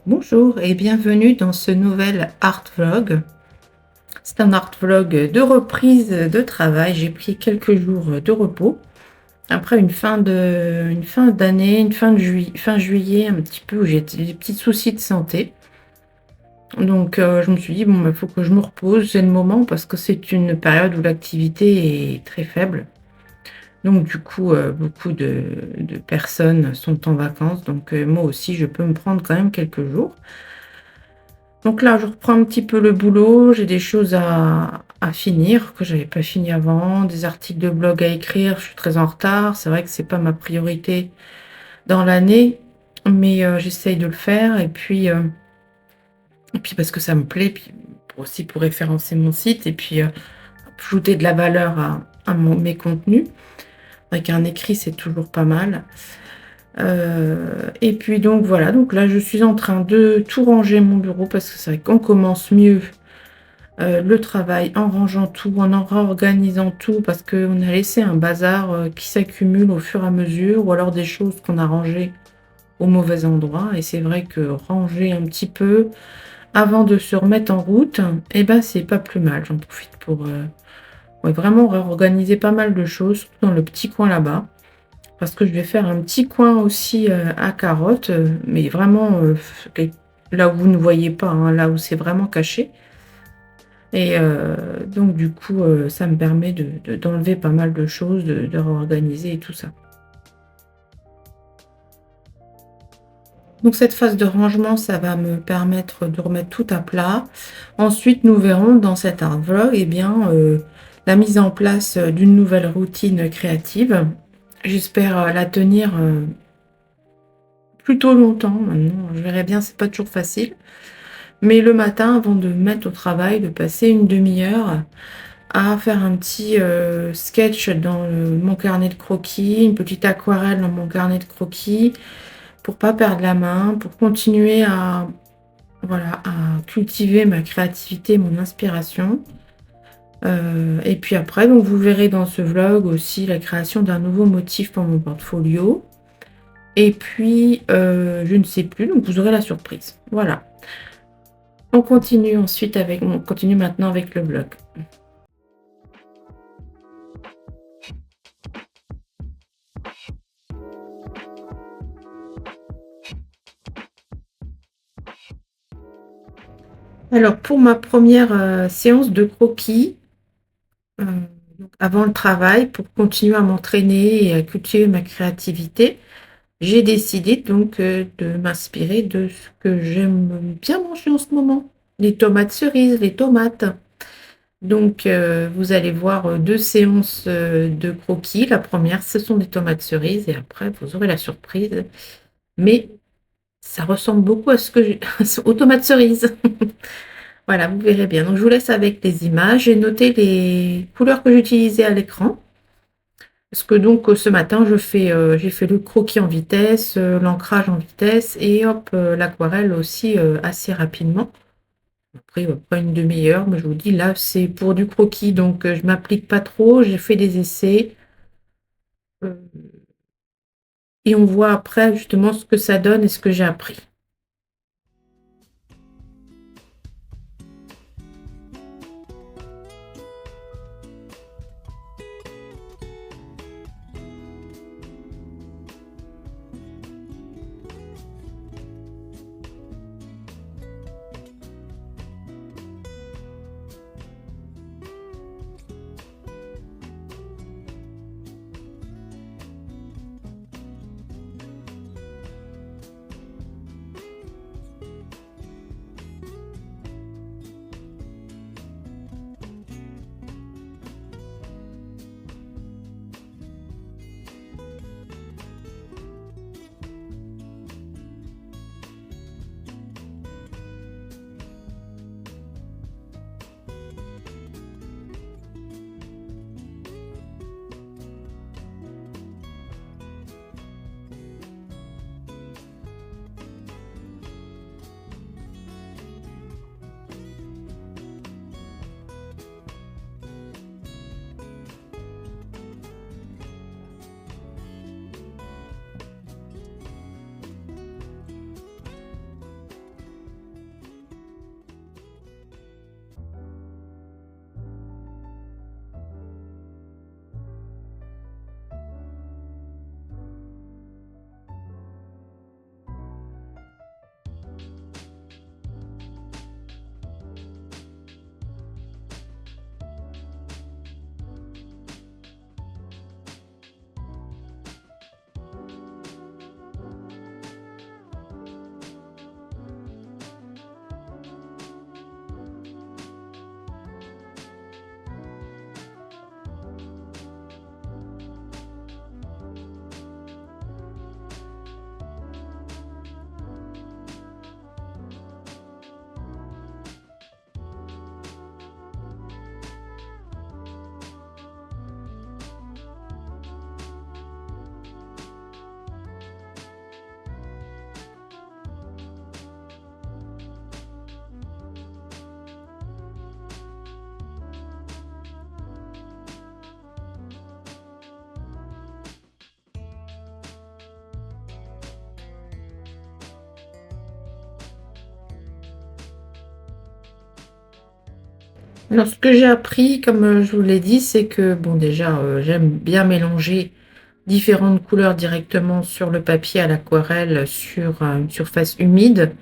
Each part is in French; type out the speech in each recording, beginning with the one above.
Bonjour et bienvenue dans ce nouvel art vlog. C'est un art vlog de reprise de travail. J'ai pris quelques jours de repos après une fin d'année, une fin juillet un petit peu où j'ai des petits soucis de santé. Donc je me suis dit bon, il faut que je me repose, c'est le moment parce que c'est une période où l'activité est très faible. Donc du coup, beaucoup de personnes sont en vacances, donc moi aussi je peux me prendre quand même quelques jours. Donc là, je reprends un petit peu le boulot. J'ai des choses à finir que j'avais pas fini avant, des articles de blog à écrire. Je suis très en retard. C'est vrai que c'est pas ma priorité dans l'année, mais j'essaye de le faire. Et puis parce que ça me plaît, puis aussi pour référencer mon site et puis ajouter de la valeur à mes contenus. Avec un écrit, c'est toujours pas mal. Et puis donc voilà, donc là je suis en train de tout ranger mon bureau parce que c'est vrai qu'on commence mieux le travail en rangeant tout, en réorganisant tout, parce qu'on a laissé un bazar qui s'accumule au fur et à mesure, ou alors des choses qu'on a rangées au mauvais endroit. Et c'est vrai que ranger un petit peu avant de se remettre en route, eh ben, c'est pas plus mal. J'en profite pour ouais, vraiment réorganiser pas mal de choses, surtout dans le petit coin là-bas. Parce que je vais faire un petit coin aussi à carottes, mais vraiment là où vous ne voyez pas, hein, là où c'est vraiment caché. Et donc du coup, ça me permet d'enlever pas mal de choses, de réorganiser et tout ça. Donc cette phase de rangement, ça va me permettre de remettre tout à plat. Ensuite, nous verrons dans cet art vlog, eh bien, la mise en place d'une nouvelle routine créative. J'espère la tenir plutôt longtemps maintenant. Je verrai bien, c'est pas toujours facile. Mais le matin, avant de me mettre au travail, de passer une demi-heure à faire un petit sketch dans mon carnet de croquis, une petite aquarelle dans mon carnet de croquis, pour pas perdre la main, pour continuer voilà, à cultiver ma créativité, mon inspiration. Et puis après, donc vous verrez dans ce vlog aussi la création d'un nouveau motif pour mon portfolio. Et puis, je ne sais plus, donc vous aurez la surprise. Voilà. On continue maintenant avec le vlog. Alors, pour ma première séance de croquis, euh, donc avant le travail, pour continuer à m'entraîner et à cultiver ma créativité, j'ai décidé donc de m'inspirer de ce que j'aime bien manger en ce moment, les tomates cerises, les tomates. Donc, vous allez voir deux séances de croquis. La première, ce sont des tomates cerises et après, vous aurez la surprise. Mais ça ressemble beaucoup à aux tomates cerises. Voilà, vous verrez bien. Donc, je vous laisse avec les images. J'ai noté les couleurs que j'utilisais à l'écran. Parce que donc, ce matin, j'ai fait le croquis en vitesse, l'ancrage en vitesse et hop, l'aquarelle aussi assez rapidement. Après, pas une demi-heure, mais je vous dis, là, c'est pour du croquis, donc je m'applique pas trop. J'ai fait des essais euh, et on voit après justement ce que ça donne et ce que j'ai appris. Alors ce que j'ai appris, comme, je vous l'ai dit, c'est que bon déjà, j'aime bien mélanger différentes couleurs directement sur le papier à l'aquarelle, sur, une surface humide,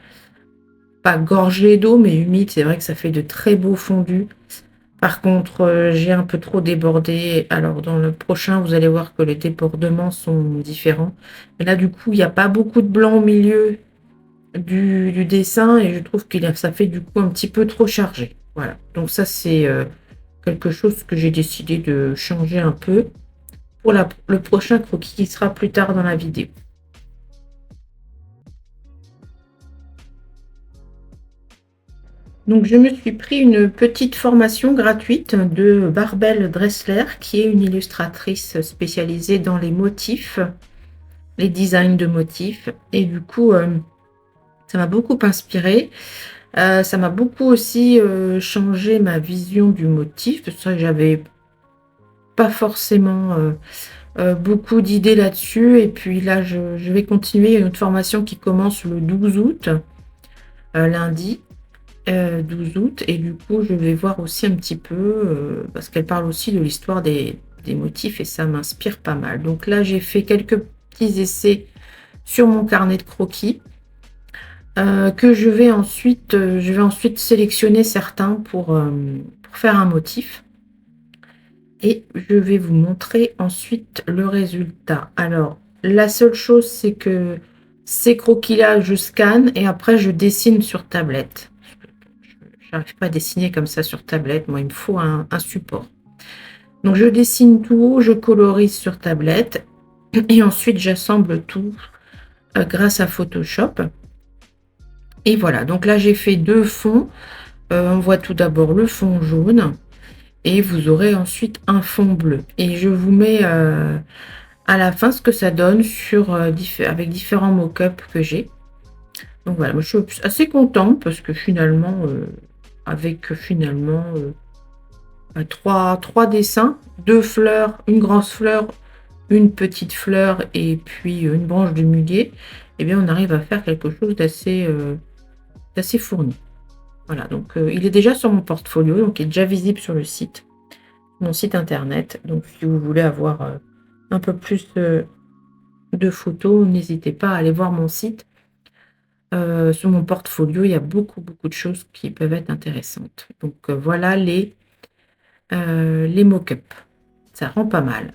pas gorgée d'eau, mais humide. C'est vrai que ça fait de très beaux fondus. Par contre, j'ai un peu trop débordé. Alors dans le prochain, vous allez voir que les débordements sont différents. Mais là, du coup, il y a pas beaucoup de blanc au milieu du dessin et je trouve qu'il a ça fait du coup un petit peu trop chargé. Voilà. Donc ça, c'est, quelque chose que j'ai décidé de changer un peu pour le prochain croquis qui sera plus tard dans la vidéo. Donc je me suis pris une petite formation gratuite de Barbel Dressler, qui est une illustratrice spécialisée dans les motifs, les designs de motifs. Et du coup, ça m'a beaucoup inspirée. Ça m'a beaucoup aussi changé ma vision du motif. Parce que j'avais pas forcément beaucoup d'idées là-dessus. Et puis là, je vais continuer une autre formation qui commence le 12 août, lundi. 12 août et du coup, je vais voir aussi un petit peu, parce qu'elle parle aussi de l'histoire des motifs et ça m'inspire pas mal. Donc là, j'ai fait quelques petits essais sur mon carnet de croquis, que je vais ensuite sélectionner certains pour faire un motif et je vais vous montrer ensuite le résultat. Alors, la seule chose, c'est que ces croquis-là, je scanne et après je dessine sur tablette. J'arrive pas à dessiner comme ça sur tablette. Moi, il me faut un support. Donc, je dessine tout, je colorise sur tablette et ensuite j'assemble tout grâce à Photoshop. Et voilà. Donc là, j'ai fait deux fonds. On voit tout d'abord le fond jaune et vous aurez ensuite un fond bleu. Et je vous mets à la fin ce que ça donne avec différents mock-ups que j'ai. Donc voilà, moi je suis assez contente parce que finalement, trois dessins, deux fleurs, une grosse fleur, une petite fleur et puis une branche de muguet, eh bien on arrive à faire quelque chose d'assez fourni. Voilà, donc il est déjà sur mon portfolio, donc il est déjà visible sur le site, mon site internet. Donc si vous voulez avoir un peu plus de photos, n'hésitez pas à aller voir mon site. Sur mon portfolio, il y a beaucoup, beaucoup de choses qui peuvent être intéressantes. Donc voilà les mock-ups. Ça rend pas mal.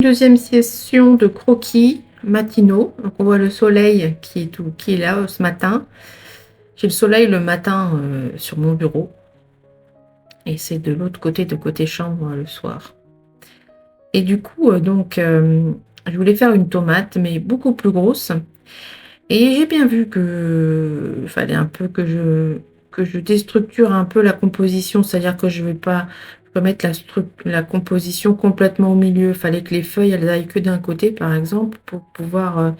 deuxième session de croquis matinaux. Donc on voit le soleil qui est là ce matin. J'ai le soleil le matin sur mon bureau et c'est de l'autre côté, de côté chambre le soir. Et du coup, je voulais faire une tomate, mais beaucoup plus grosse. Et j'ai bien vu que il fallait un peu que je déstructure un peu la composition, c'est-à-dire que je vais pas mettre la composition complètement au milieu. Il fallait que les feuilles, elles aillent que d'un côté, par exemple, pour pouvoir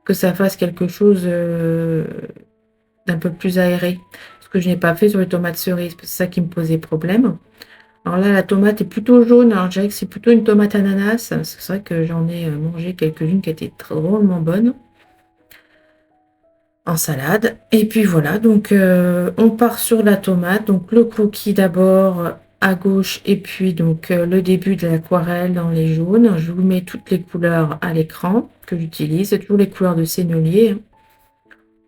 que ça fasse quelque chose d'un peu plus aéré. Ce que je n'ai pas fait sur les tomates cerises, c'est ça qui me posait problème. Alors là, la tomate est plutôt jaune. Alors, je dirais que c'est plutôt une tomate ananas. C'est vrai que j'en ai mangé quelques-unes qui étaient drôlement bonnes en salade. Et puis voilà, donc on part sur la tomate. Donc le croquis d'abord à gauche et puis donc le début de l'aquarelle dans les jaunes. Je vous mets toutes les couleurs à l'écran que j'utilise. C'est toujours les couleurs de Sennelier, hein.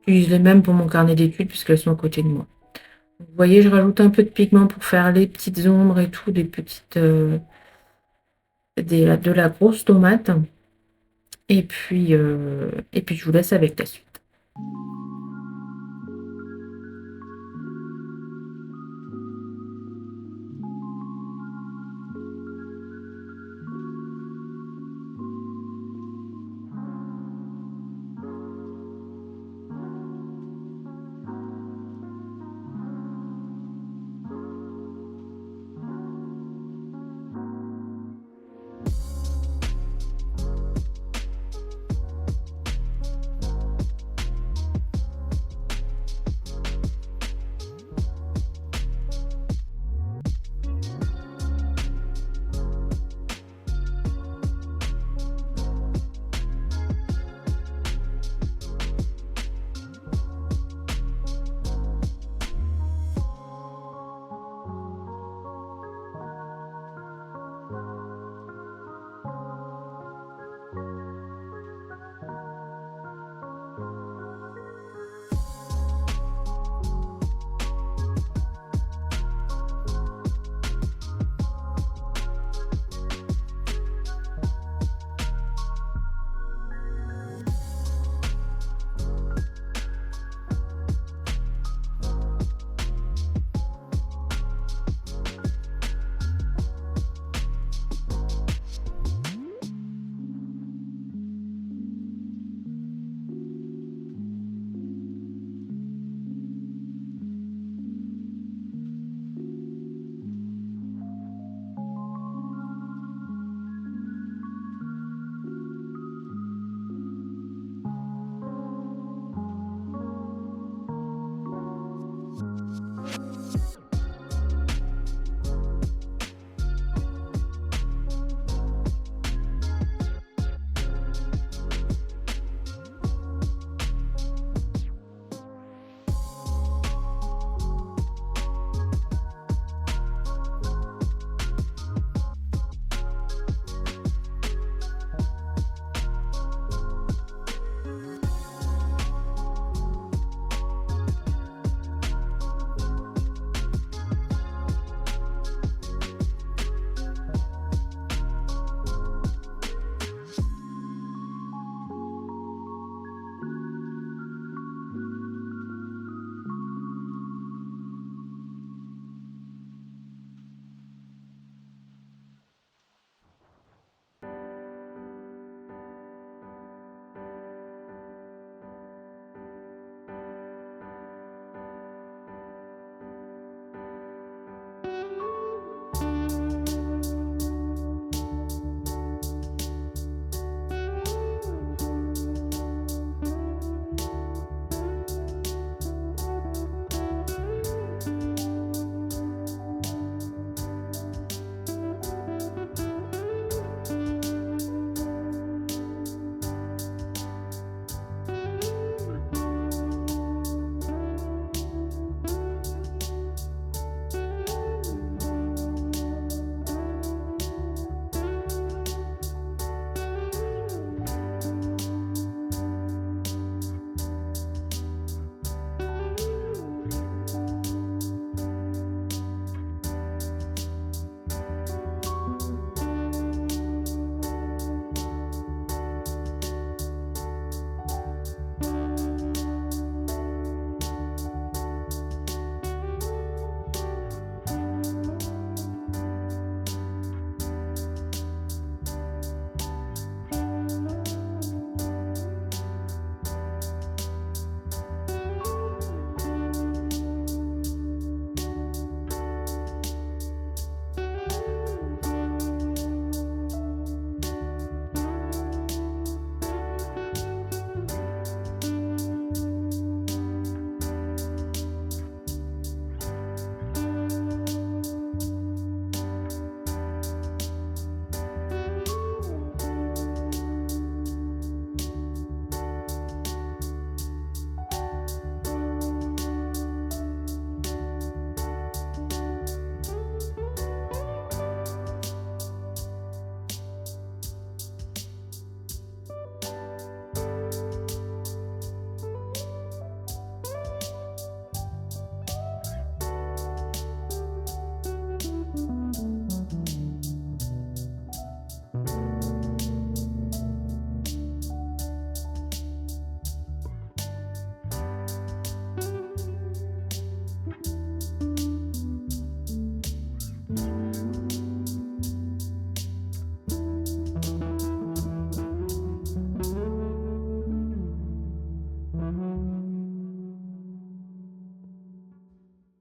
J'utilise les mêmes pour mon carnet d'études puisqu'elles sont à côté de moi. Vous voyez, je rajoute un peu de pigment pour faire les petites ombres et tout, des petites... de la grosse tomate. Et puis je vous laisse avec la suite.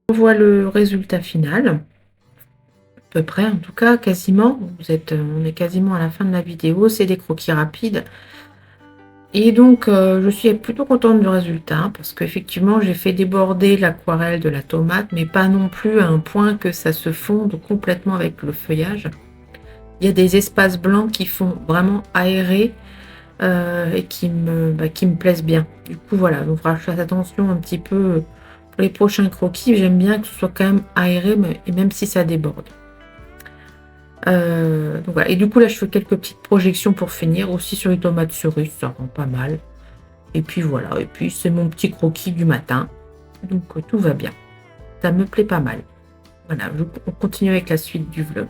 On voit le résultat final, à peu près en tout cas, quasiment. On est quasiment à la fin de la vidéo, c'est des croquis rapides. Et donc, je suis plutôt contente du résultat hein, parce qu'effectivement, j'ai fait déborder l'aquarelle de la tomate, mais pas non plus à un point que ça se fonde complètement avec le feuillage. Il y a des espaces blancs qui font vraiment aérer et qui me plaisent bien. Du coup, voilà, donc je fasse attention un petit peu pour les prochains croquis. J'aime bien que ce soit quand même aéré, et même si ça déborde. Donc voilà. Et du coup, là, je fais quelques petites projections pour finir. Aussi sur les tomates cerises, ça rend pas mal. Et puis voilà, et puis c'est mon petit croquis du matin. Donc tout va bien. Ça me plaît pas mal. Voilà, on continue avec la suite du vlog.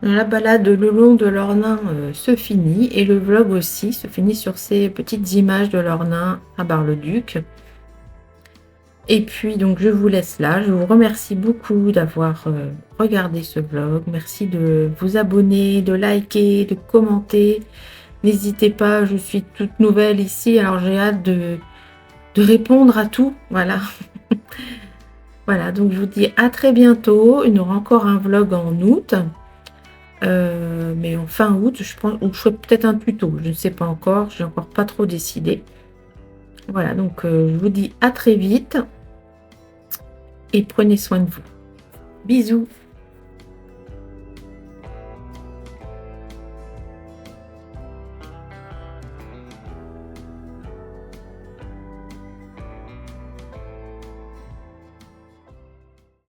La balade le long de l'Ornain se finit et le vlog aussi se finit sur ces petites images de l'Ornain à Bar-le-Duc. Et puis donc je vous laisse là. Je vous remercie beaucoup d'avoir regardé ce vlog. Merci de vous abonner, de liker, de commenter. N'hésitez pas, je suis toute nouvelle ici, alors j'ai hâte de répondre à tout. Voilà. Voilà, donc je vous dis à très bientôt. Il y aura encore un vlog en août. Mais en fin août, je pense, ou je ferai peut-être un tuto, je ne sais pas encore, j'ai encore pas trop décidé. Voilà, donc je vous dis à très vite et prenez soin de vous. Bisous.